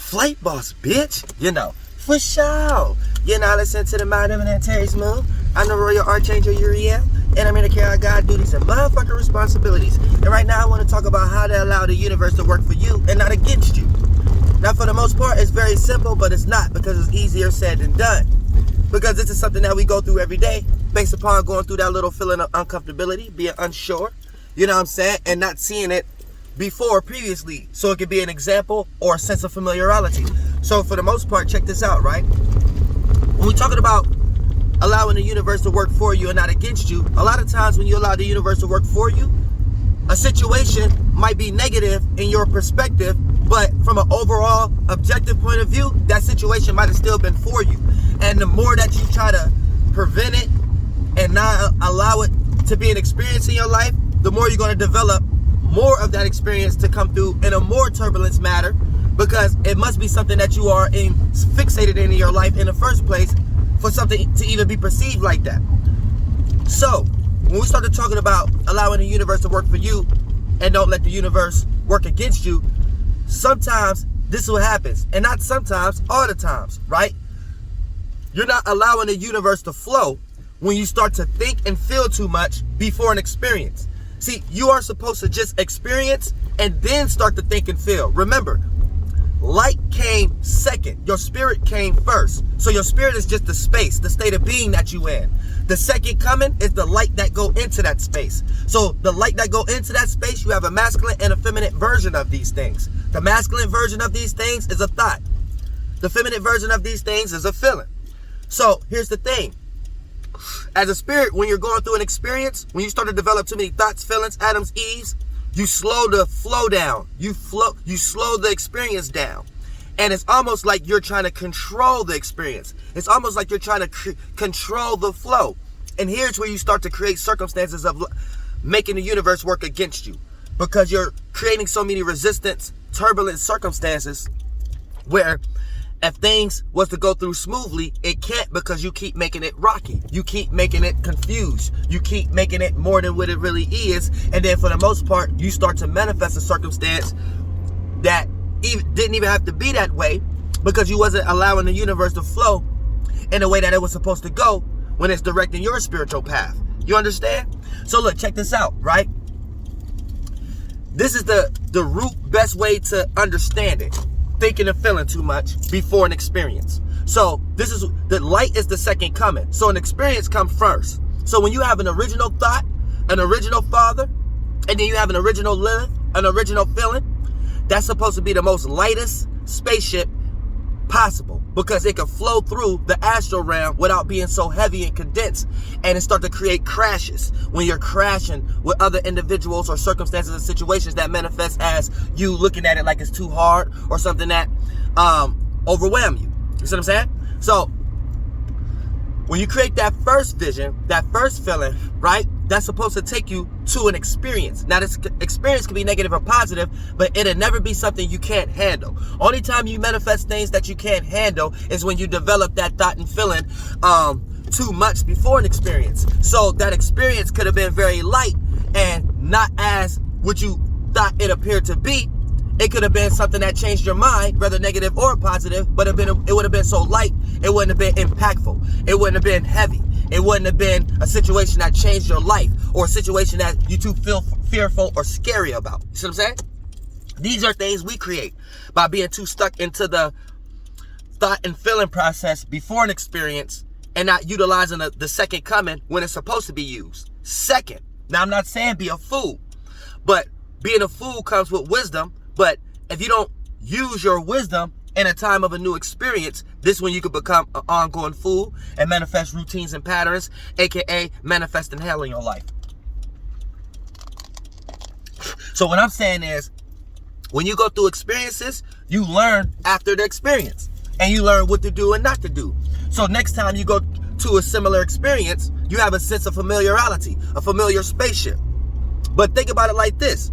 Flight boss, bitch. For sure. Listen to the Mind Eminent Terry's Moon. I'm the Royal Archangel URIEL, and I'm here to carry out God's duties and motherfucking responsibilities. And right now I want to talk about how to allow the universe to work for you and not against you. Now, for the most part, it's very simple, but it's not, because it's easier said than done. Because this is something that we go through every day, based upon going through that little feeling of uncomfortability, being unsure, and not seeing it previously, so it could be an example or a sense of familiarity. So for the most part, check this out, right? When we're talking about allowing the universe to work for you and not against you, a lot of times when you allow the universe to work for you, a situation might be negative in your perspective, but from an overall objective point of view, that situation might have still been for you. And the more that you try to prevent it and not allow it to be an experience in your life, the more you're going to develop more of that experience to come through in a more turbulence matter, because it must be something that you are fixated in your life in the first place for something to even be perceived like that. So when we started talking about allowing the universe to work for you and don't let the universe work against you, sometimes this is what happens, and not sometimes, all the times, right? You're not allowing the universe to flow when you start to think and feel too much before an experience. See, you are supposed to just experience and then start to think and feel. Remember, light came second. Your spirit came first. So your spirit is just the space, the state of being that you in. The second coming is the light that go into that space. So the light that go into that space, you have a masculine and a feminine version of these things. The masculine version of these things is a thought. The feminine version of these things is a feeling. So here's the thing. As a spirit, when you're going through an experience, when you start to develop too many thoughts, feelings, atoms, eves, you slow the flow down. You slow the experience down. And it's almost like you're trying to control the experience. It's almost like you're trying to control the flow. And here's where you start to create circumstances of making the universe work against you, because you're creating so many resistance, turbulent circumstances where if things was to go through smoothly, it can't, because you keep making it rocky. You keep making it confused. You keep making it more than what it really is. And then for the most part, you start to manifest a circumstance that didn't even have to be that way, because you wasn't allowing the universe to flow in the way that it was supposed to go when it's directing your spiritual path. You understand? So look, check this out, right? This is the root best way to understand it. Thinking and feeling too much before an experience. So this is, the light is the second coming. So an experience comes first. So when you have an original thought, an original father, and then you have an original Lilith, an original feeling, that's supposed to be the most lightest spaceship possible, because it can flow through the astral realm without being so heavy and condensed, and it start to create crashes when you're crashing with other individuals or circumstances and situations that manifest as you looking at it like it's too hard or something that overwhelm you. You see what I'm saying? So when you create that first vision, that first feeling, right, that's supposed to take you to an experience. Now, this experience can be negative or positive, but it'll never be something you can't handle. Only time you manifest things that you can't handle is when you develop that thought and feeling too much before an experience. So that experience could have been very light and not as what you thought it appeared to be. It could have been something that changed your mind, whether negative or positive, but it would have been so light, it wouldn't have been impactful. It wouldn't have been heavy. It wouldn't have been a situation that changed your life, or a situation that you too feel fearful or scary about. You see what I'm saying? These are things we create by being too stuck into the thought and feeling process before an experience and not utilizing the second coming when it's supposed to be used. Second. Now, I'm not saying be a fool, but being a fool comes with wisdom. But if you don't use your wisdom in a time of a new experience, this when you could become an ongoing fool and manifest routines and patterns, aka manifesting hell in your life. So what I'm saying is, when you go through experiences, you learn after the experience, and you learn what to do and not to do. So next time you go to a similar experience, you have a sense of familiarity, a familiar spaceship. But think about it like this.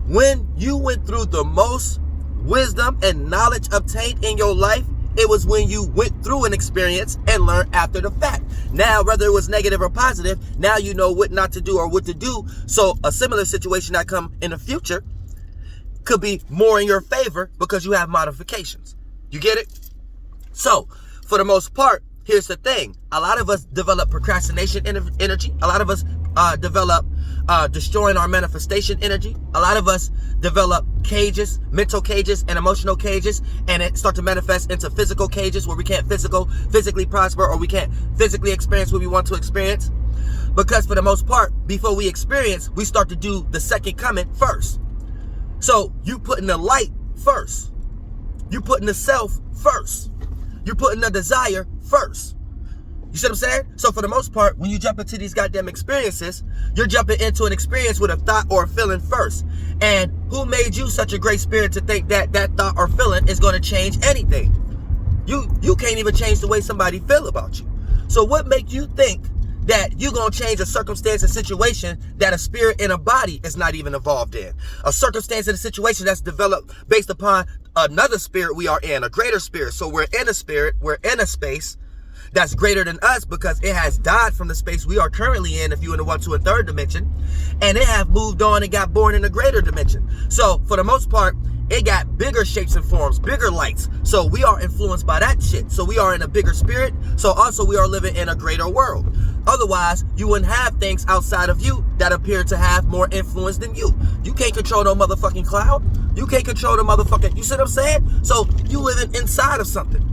When you went through the most wisdom and knowledge obtained in your life, it was when you went through an experience and learned after the fact. Now, whether it was negative or positive, now you know what not to do or what to do. So a similar situation that come in the future, could be more in your favor because you have modifications. You get it? So, for the most part, here's the thing. A lot of us develop procrastination energy. A lot of us develop destroying our manifestation energy. A lot of us develop cages, mental cages and emotional cages, and it starts to manifest into physical cages where we can't physically prosper, or we can't physically experience what we want to experience. Because for the most part, before we experience, we start to do the second coming first. So you putting the light first. You putting the self first. You putting the desire first. You see what I'm saying? So for the most part, when you jump into these goddamn experiences, you're jumping into an experience with a thought or a feeling first. And who made you such a great spirit to think that that thought or feeling is going to change anything? You can't even change the way somebody feel about you. So what make you think that you're going to change a circumstance and situation that a spirit in a body is not even involved in? A circumstance and a situation that's developed based upon another spirit we are in, a greater spirit. So we're in a spirit, we're in a space that's greater than us because it has died from the space we are currently in, if you're in the 1, 2, and 3rd dimension, and it have moved on and got born in a greater dimension. So for the most part, it got bigger shapes and forms, bigger lights. So we are influenced by that shit. So we are in a bigger spirit. So also we are living in a greater world. Otherwise, you wouldn't have things outside of you that appear to have more influence than you. You can't control no motherfucking cloud. You can't control the motherfucking, you see what I'm saying? So you living inside of something.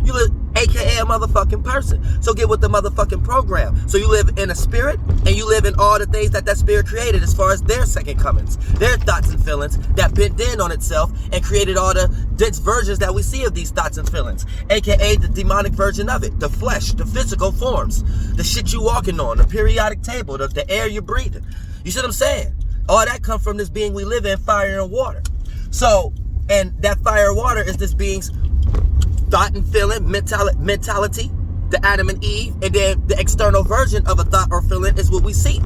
You live, aka a motherfucking person. So get with the motherfucking program. So you live in a spirit, and you live in all the things that spirit created as far as their second comings, their thoughts and feelings that bent in on itself and created all the dense versions that we see of these thoughts and feelings, aka the demonic version of it, the flesh, the physical forms, the shit you walking on, the periodic table, the air you're breathing. You see what I'm saying? All that come from this being we live in, fire and water. So, and that fire and water is this being's thought and feeling, mentality, the Adam and Eve, and then the external version of a thought or feeling is what we see.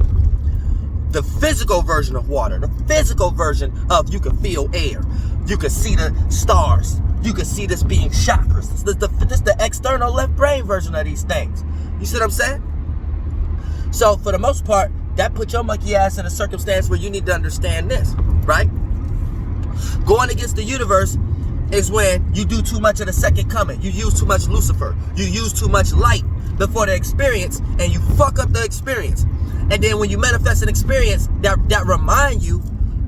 The physical version of water, the physical version of you can feel air, you can see the stars, you can see this being chakras. This the external left brain version of these things. You see what I'm saying? So for the most part, that puts your monkey ass in a circumstance where you need to understand this, right? Going against the universe is when you do too much of the second coming. You use too much Lucifer. You use too much light before the experience, and you fuck up the experience. And then when you manifest an experience that remind you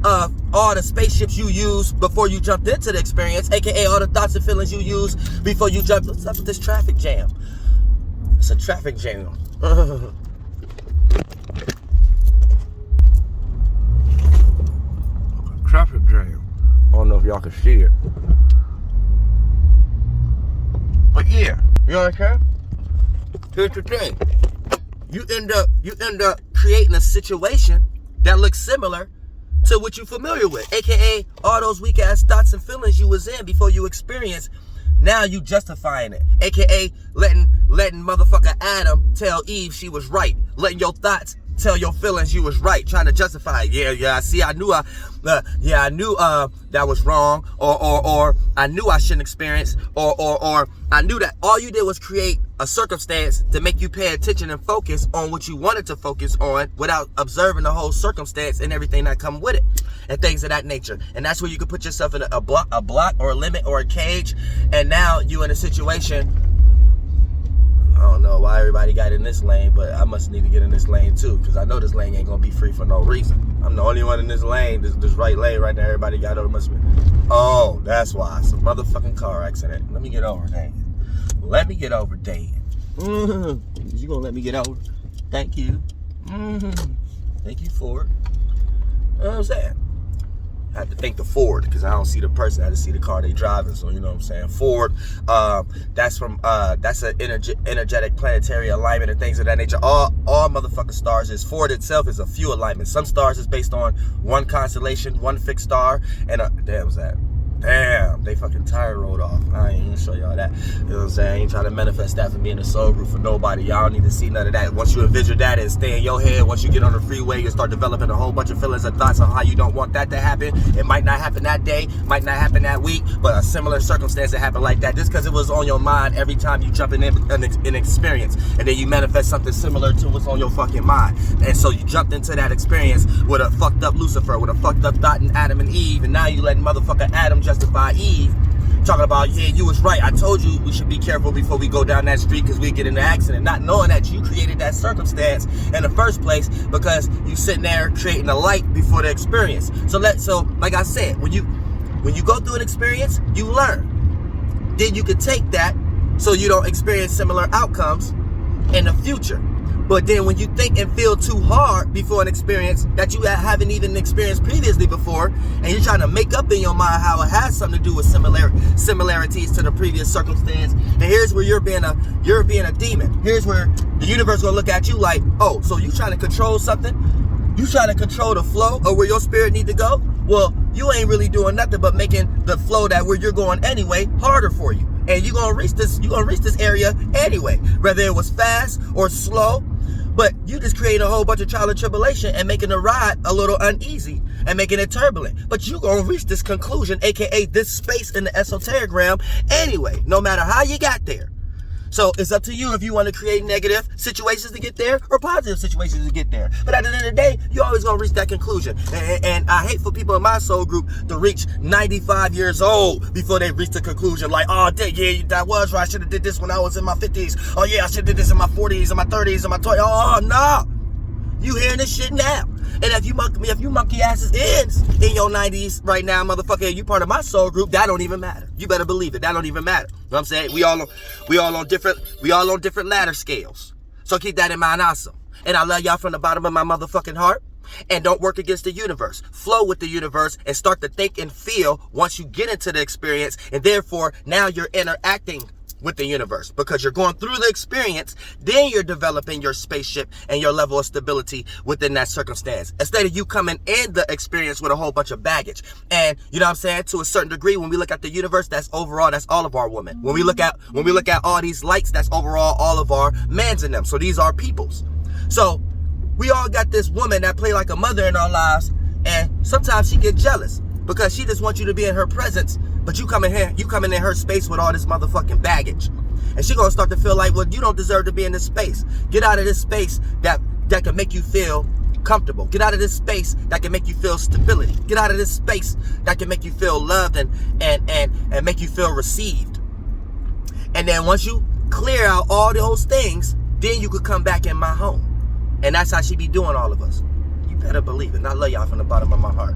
of all the spaceships you used before you jumped into the experience, aka all the thoughts and feelings you used before you jumped. What's up with this traffic jam? It's a traffic jam. Traffic jam. I don't know if y'all can see it. But yeah, you know what I'm saying? Here's the thing. You end up creating a situation that looks similar to what you're familiar with, aka all those weak ass thoughts and feelings you was in before you experienced. Now you justifying it, aka letting motherfucker Adam tell Eve she was right, letting your thoughts tell your feelings you was right, trying to justify it. Yeah, see, I knew that was wrong, or I knew I shouldn't experience, or I knew that all you did was create a circumstance to make you pay attention and focus on what you wanted to focus on without observing the whole circumstance and everything that come with it and things of that nature. And that's where you could put yourself in a block or a limit or a cage, and now you in a situation. I don't know why everybody got in this lane, but I must need to get in this lane too, because I know this lane ain't gonna be free for no reason. I'm the only one in this lane, this right lane right there. Everybody got over. Must be. Oh, that's why. It's a motherfucking car accident. Let me get over, Dan. Let me get over, Dan. You gonna let me get over? Thank you. Thank you, Ford. You know what I'm saying? I have to thank the Ford because I don't see the person. I just see the car they driving. So you know what I'm saying. Ford. That's from that's an energetic planetary alignment and things of that nature. All motherfucking stars is. Ford itself is a few alignments. Some stars is based on one constellation, one fixed star, and damn, was that? Damn, they they fucking tire rolled off. I ain't gonna show y'all that. You know what I'm saying? I ain't trying to manifest that from being a soul group for nobody. Y'all need to see none of that. Once you envision that and stay in your head, once you get on the freeway, you start developing a whole bunch of feelings and thoughts on how you don't want that to happen. It might not happen that day, might not happen that week, but a similar circumstance that happened like that, just because it was on your mind every time you jump in an experience, and then you manifest something similar to what's on your fucking mind. And so you jumped into that experience with a fucked up Lucifer, with a fucked up thought in Adam and Eve, and now you letting motherfucker Adam justify Eve, talking about, yeah, you was right, I told you we should be careful before we go down that street because we get in an accident, not knowing that you created that circumstance in the first place because you sitting there creating a light before the experience. So like I said, when you go through an experience, you learn. Then you can take that so you don't experience similar outcomes in the future. But then when you think and feel too hard before an experience that you haven't even experienced previously before, and you're trying to make up in your mind how it has something to do with similarities to the previous circumstance, and here's where you're being a demon. Here's where the universe gonna look at you like, oh, so you trying to control something? You trying to control the flow of where your spirit need to go? Well, you ain't really doing nothing but making the flow that where you're going anyway harder for you. And you're gonna reach this area anyway, whether it was fast or slow. But you just create a whole bunch of trial and tribulation and making the ride a little uneasy and making it turbulent. But you're going to reach this conclusion, aka this space in the esoteric realm anyway, no matter how you got there. So it's up to you if you want to create negative situations to get there or positive situations to get there. But at the end of the day, you're always going to reach that conclusion. And I hate for people in my soul group to reach 95 years old before they reach the conclusion. Like, oh, yeah, that was right. I should have did this when I was in my 50s. Oh, yeah, I should have did this in my 40s, in my 30s, in my 20s. Oh, no. You hearing this shit now. And if you monkey asses ends in your 90s right now, motherfucker, you part of my soul group, that don't even matter. You better believe it. That don't even matter. You know what I'm saying? We all on different ladder scales. So keep that in mind also. And I love y'all from the bottom of my motherfucking heart. And don't work against the universe. Flow with the universe and start to think and feel once you get into the experience. And therefore, now you're interacting with the universe because you're going through the experience, then you're developing your spaceship and your level of stability within that circumstance, instead of you coming in the experience with a whole bunch of baggage. And you know what I'm saying, to a certain degree, when we look at the universe, that's overall, that's all of our women. When we look at all these lights, that's overall all of our mans in them. So these are peoples. So we all got this woman that play like a mother in our lives, and sometimes she get jealous because she just wants you to be in her presence. But you coming in her space with all this motherfucking baggage. And she gonna start to feel like, well, you don't deserve to be in this space. Get out of this space that can make you feel comfortable. Get out of this space that can make you feel stability. Get out of this space that can make you feel loved and make you feel received. And then once you clear out all those things, then you could come back in my home. And that's how she be doing all of us. You better believe it. And I love y'all from the bottom of my heart.